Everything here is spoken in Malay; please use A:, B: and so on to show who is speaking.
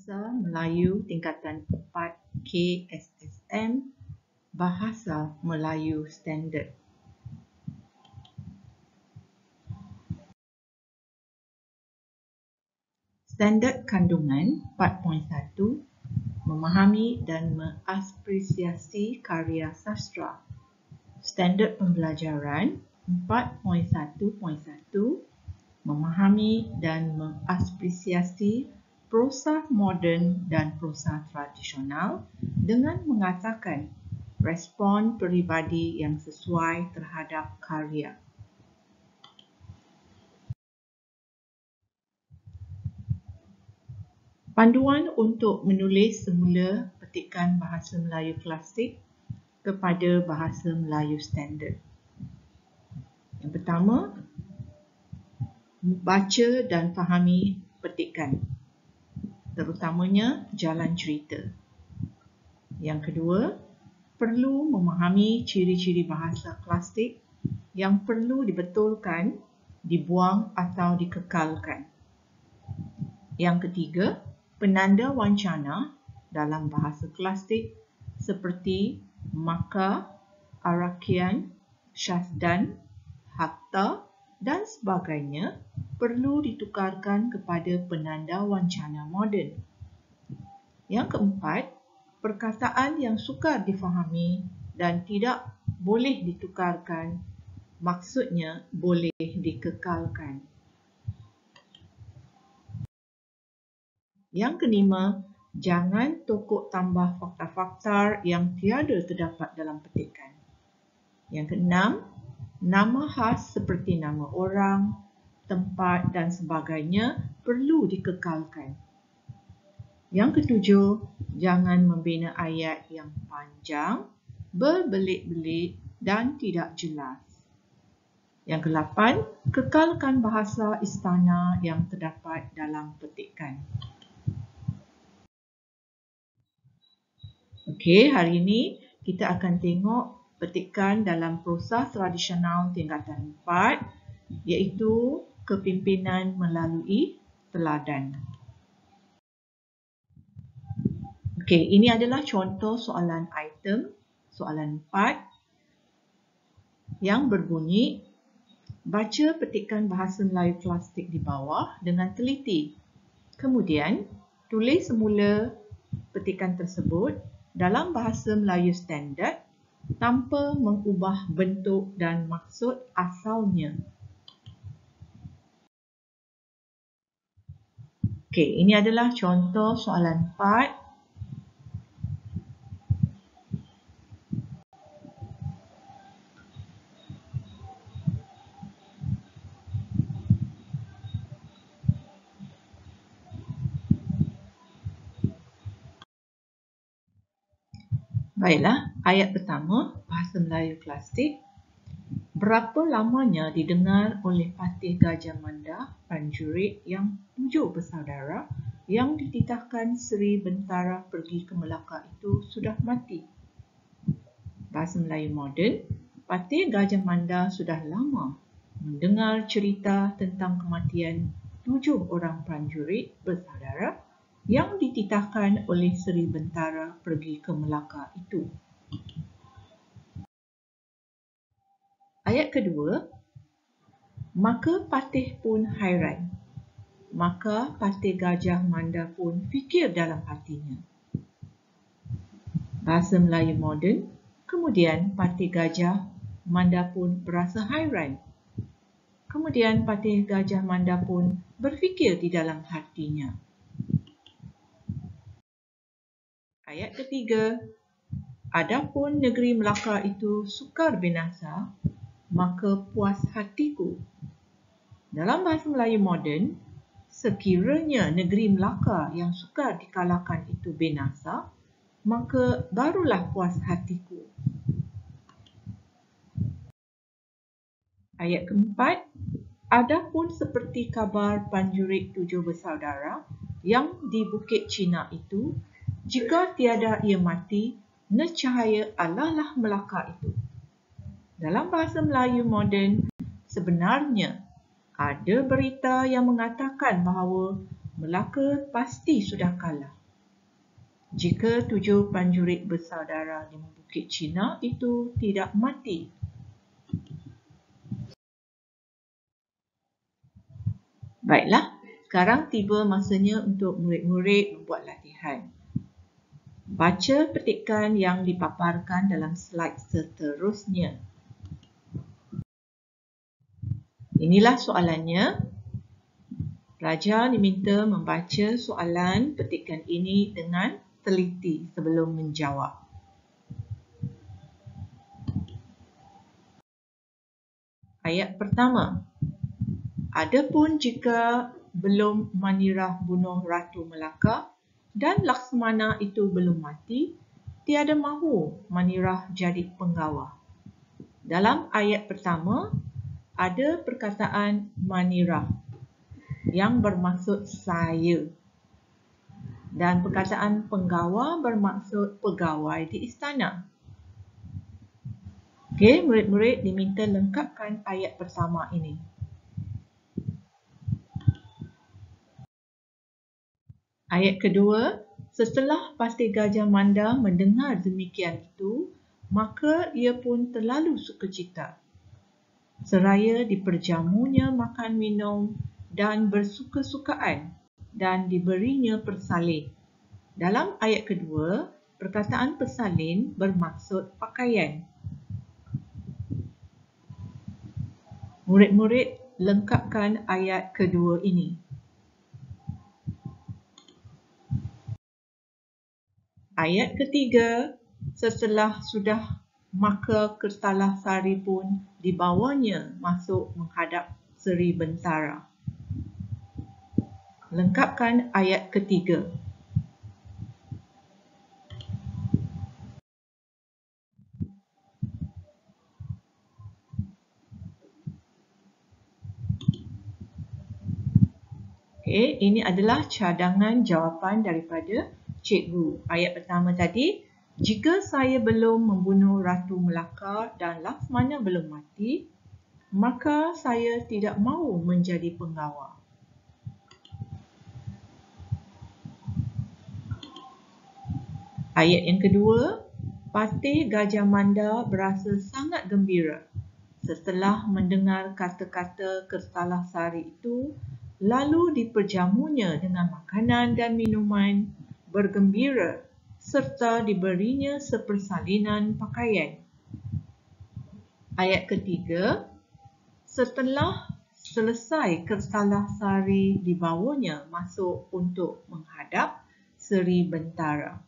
A: Bahasa Melayu Tingkatan 4 KSSM, Bahasa Melayu Standard. Standard kandungan 4.1, memahami dan mengapresiasi karya sastra. Standard pembelajaran 4.1.1, memahami dan mengapresiasi prosa moden dan prosa tradisional dengan mengatakan respon peribadi yang sesuai terhadap karya. Panduan untuk menulis semula petikan Bahasa Melayu Klasik kepada Bahasa Melayu Standard. Yang pertama, baca dan fahami petikan, terutamanya jalan cerita. Yang kedua, perlu memahami ciri-ciri bahasa klasik yang perlu dibetulkan, dibuang atau dikekalkan. Yang ketiga, penanda wancana dalam bahasa klasik seperti maka, arakian, syazdan, hatta dan sebagainya perlu ditukarkan kepada penanda wancana moden. Yang keempat, perkataan yang sukar difahami dan tidak boleh ditukarkan, maksudnya boleh dikekalkan. Yang kelima, jangan tokok tambah fakta-fakta yang tiada terdapat dalam petikan. Yang keenam, nama khas seperti nama orang, tempat dan sebagainya perlu dikekalkan. Yang ketujuh, jangan membina ayat yang panjang, berbelit-belit dan tidak jelas. Yang kedelapan, kekalkan bahasa istana yang terdapat dalam petikan. Okey, hari ini kita akan tengok petikan dalam prosa tradisional tingkatan 4 iaitu kepimpinan melalui teladan. Okey, ini adalah contoh soalan item, soalan 4 yang berbunyi, baca petikan Bahasa Melayu Klasik di bawah dengan teliti. Kemudian, tulis semula petikan tersebut dalam Bahasa Melayu Standard tanpa mengubah bentuk dan maksud asalnya. Okey, ini adalah contoh soalan 4. Baiklah, ayat pertama, Bahasa Melayu Klasik. Berapa lamanya didengar oleh Patih Gajah Manda, prajurit yang 7 bersaudara yang dititahkan Seri Bentara pergi ke Melaka itu sudah mati. Bahasa Melayu moden, Patih Gajah Manda sudah lama mendengar cerita tentang kematian 7 orang prajurit bersaudara yang dititahkan oleh Seri Bentara pergi ke Melaka itu. Ayat kedua, maka Patih pun hairan. Maka Patih Gajah Manda pun fikir dalam hatinya. Bahasa Melayu moden, kemudian Patih Gajah Manda pun berasa hairan. Kemudian Patih Gajah Manda pun berfikir di dalam hatinya. Ayat ketiga, adapun negeri Melaka itu sukar binasa, maka puas hatiku. Dalam Bahasa Melayu moden, sekiranya negeri Melaka yang sukar dikalahkan itu binasa, maka barulah puas hatiku. Ayat keempat, adapun seperti kabar prajurit 7 bersaudara yang di Bukit Cina itu, jika tiada ia mati, nescaya Allahlah Melaka itu. Dalam Bahasa Melayu moden, sebenarnya ada berita yang mengatakan bahawa Melaka pasti sudah kalah. jika 7 prajurit bersaudara di Bukit Cina itu tidak mati. Baiklah, sekarang tiba masanya untuk murid-murid membuat latihan. Baca petikan yang dipaparkan dalam slide seterusnya. Inilah soalannya. Pelajar diminta membaca soalan petikan ini dengan teliti sebelum menjawab. Ayat pertama. Adapun jika belum Manirah bunuh Ratu Melaka dan Laksmana itu belum mati, tiada mahu Manirah jadi penggawa. Dalam ayat pertama, ada perkataan Manirah yang bermaksud saya. Dan perkataan penggawa bermaksud pegawai di istana. Okey, murid-murid diminta lengkapkan ayat pertama ini. Ayat kedua, setelah Pasti Gajah Manda mendengar demikian itu, maka ia pun terlalu sukacita. Seraya diperjamunya makan minum dan bersuka-sukaan dan diberinya persalin. Dalam ayat kedua, perkataan persalin bermaksud pakaian. Murid-murid lengkapkan ayat kedua ini. Ayat ketiga, setelah sudah maka Kertalah Sari pun dibawanya masuk menghadap Seri Bentara. Lengkapkan ayat ketiga. Okey, ini adalah cadangan jawapan daripada cikgu. Ayat pertama tadi, jika saya belum membunuh Ratu Melaka dan Laksmana belum mati, maka saya tidak mahu menjadi penggawa. Ayat yang kedua, Patih Gajah Manda berasa sangat gembira setelah mendengar kata-kata Kertalah Sari itu, lalu diperjamunya dengan makanan dan minuman, bergembira serta diberinya sepersalinan pakaian. Ayat ketiga, setelah selesai Kertalah Sari dibawanya masuk untuk menghadap Seri Bentara.